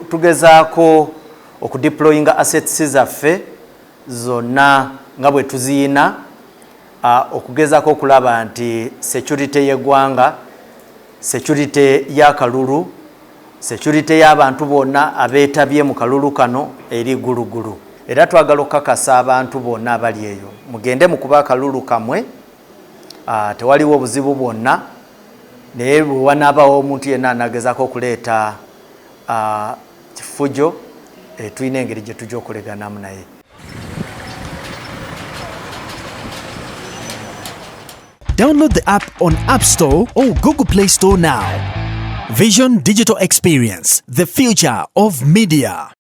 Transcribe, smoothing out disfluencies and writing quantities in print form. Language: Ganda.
tugezaako okudeployinga assets zaffe zonna nga bwe tuziyina, okugezaako okulaba nti security y'eggwanga, security y'akalulu, security y'abantu bonna abeetabye mu kalulu kano eri gulugulu. Era twagala okukakasa abantu bonna abali eyo mugende mu kuba akalulu kamwe, tewaliwo obuzibu bwonna, naye bwe wanaabawo omuntu yenna anagezaako okuleeta kifujo, tulina engeri gye tujja okuleganamu naye. Download the app on App Store or Google Play Store now. Vision Digital Experience, the future of media.